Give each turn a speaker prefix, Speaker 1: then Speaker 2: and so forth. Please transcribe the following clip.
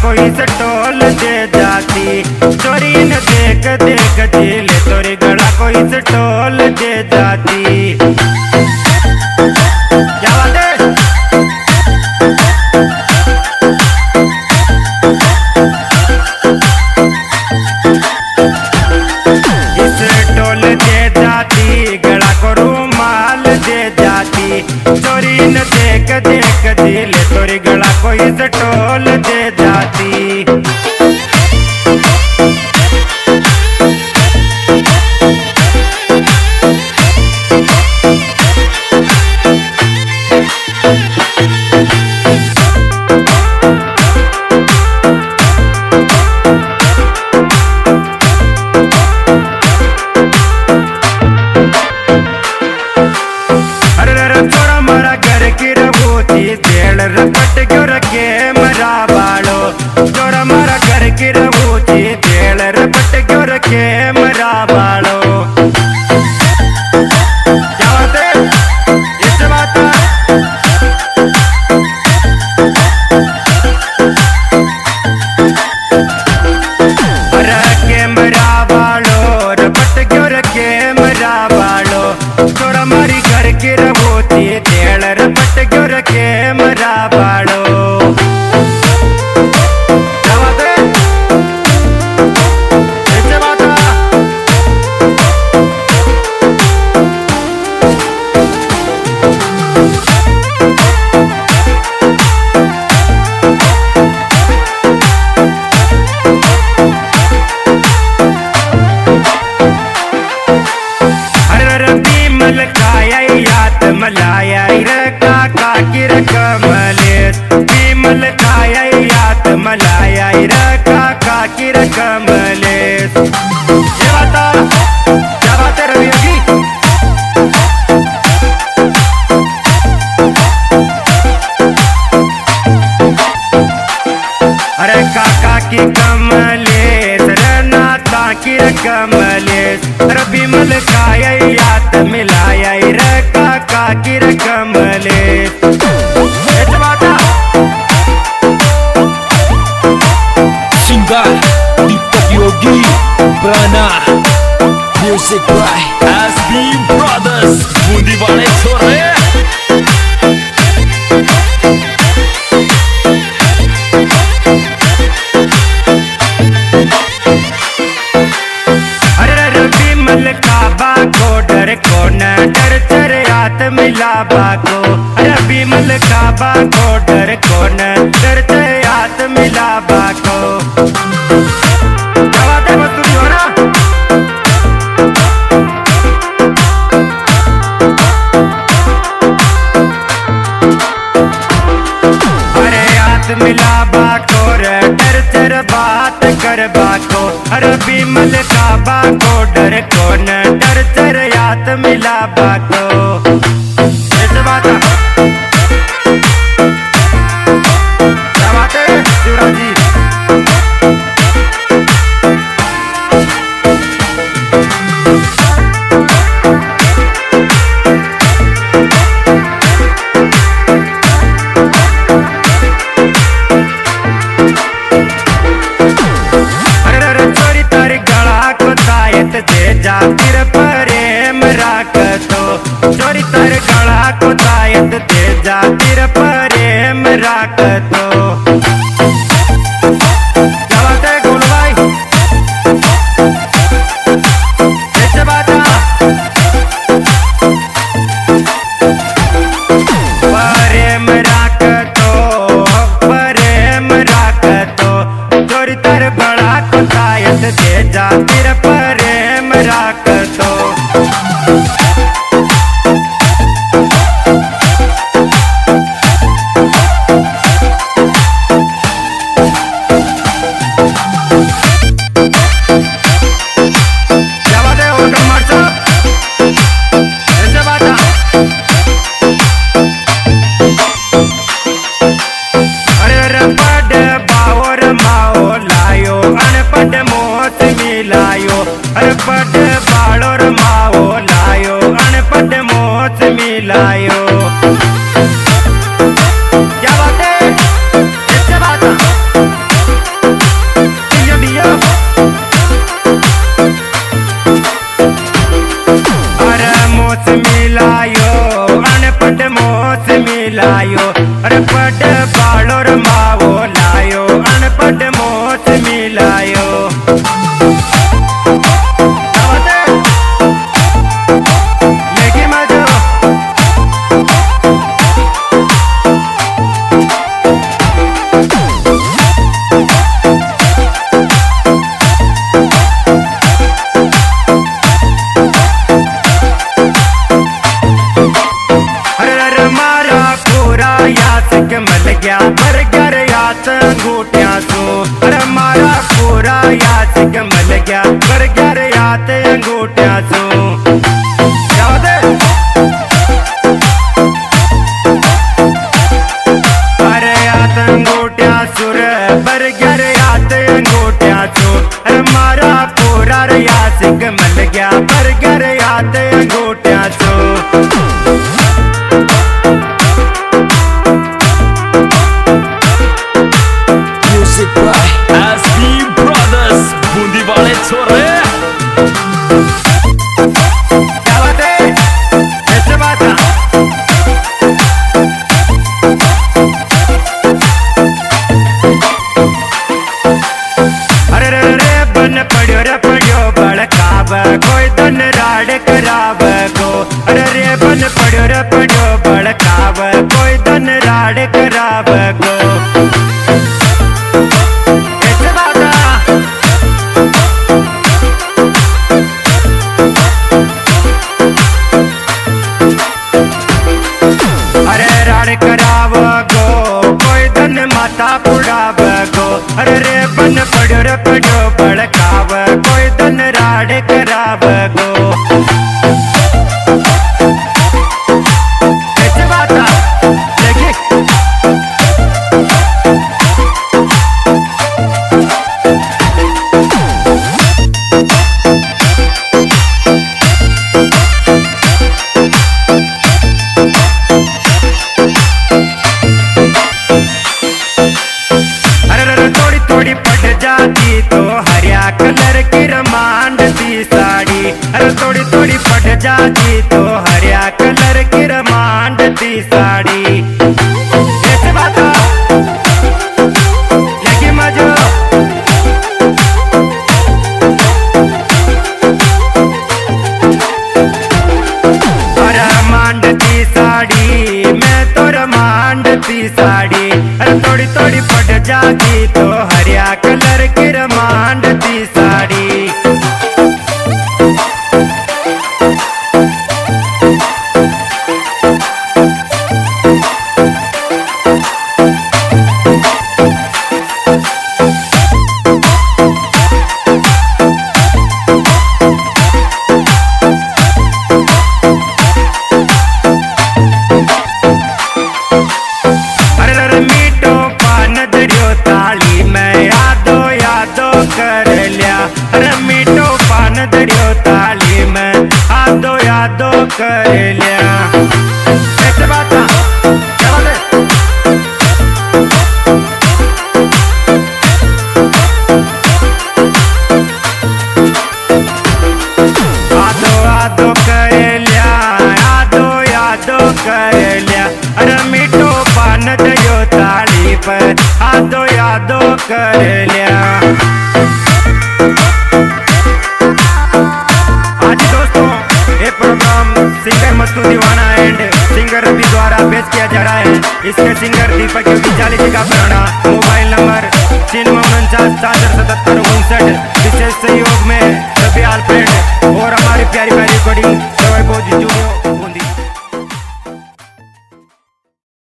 Speaker 1: कोई से टोल दे जाती। चोरी न देख देख दिल तोरी गला कोई से टोल दे जाती। क्या बात है? चोरी न देख देख दिल तोरी गला कोई से टोल दे जाती। रपट क्यों रखे मरा बालो चोरा मारा घर की रबूची तेल रपट क्यों रखे मरा बालो। क्या बात है? इस बात रखे मरा बालो रपट क्यों रखे मरा बालो चोरा मारी घर की रबूची तेल रपट क्यों रखे मरा बालो। मलाया काका की रकमलेस बीमल खाया यात मलाया काका की रकमलेस। ये बता क्या बात है रवि जी? अरे काका की कमलेस रनाता की रकमलेस बीमल खाया यात मिलाया काका की रकमलेस।
Speaker 2: Singgah Deepak Yogi Prana Music by SB Brothers Budi वाले छोरे। डर को न डर चर यात मिला बाको रबी मल काबा को डर को न डर चर यात मिला बाको। क्या बात है मस्तूरी हो ना? अरे यात मिला बाको डर चर बात कर बाको रबी मल काबा को डर को न डर चर यात मिला बाको। ऐसे बात क्या बात है शिवराज जी? चोरी तारी गला को तायत दे जा फिर प्रेम राखतो चोरी तार गला को तायत दे जा फिर प्रेम राखतो। क्या बात है गोलू भाई? ऐसे बात प्रेम राखतो चोरी तार गला को तायत दे जा फिर प्रेम राखतो। अनपढ़ बाड़ोर माओ लायो अनपढ़ मोच मिलायो। क्या बात है? ऐसे बात
Speaker 1: मिलायो, अरे पट बालो रे मावो लायो, अनपट मोच मिलायो। लेगी मजो मल गया बर्गर यात अंगूठिया सो, अरे मारा पूरा यात मल गया बर्गर यात अंगूठिया सो। अरे यात अंगूठिया सुर बर्गर यात अंगूठिया सो, अरे मारा पूरा यात मल गया बर्गर यात अंगूठिया सो।
Speaker 2: छोरे
Speaker 1: क्या बात है, ऐसे बात है। अरे रे रे बन पड़ियो रे पड़ियो बड़काव कोई धन राड कराव को, अरे रे बन पड़ियो रे पड़ियो बड़काव कोई धन राड कराव को। कराव गो कोई धन माता पुड़ाव गो, अरे रे बन पड़ो रे पड़ो बड़काव कोई धन राड कराव गो। ऐसे बात देखिए जाती तो हरिया कलर की रमांड सी साड़ी, अरे थोड़ी थोड़ी फट जाती तो हरिया कलर की रमांड सी साड़ी। ऐसे बात लेकिन मजो अरे मांडती साड़ी मैं तो रमांडती साड़ी, अरे थोड़ी थोड़ी फट जाती तो हरिया कलर की रमांडती साड़ी। यादो कर लिया ऐसे बात क्या बात है। आदो आदो कर लिया यादो यादो कर लिया, अरे मीठो पान दियो ताली पर आदो यादो कर लिया। सिंगर मस्तू दीवाना एंड सिंगर रवि द्वारा पेश किया जा रहा है। इसके सिंगर दीपक योगी 40 का पुराना मोबाइल नंबर 349 77 59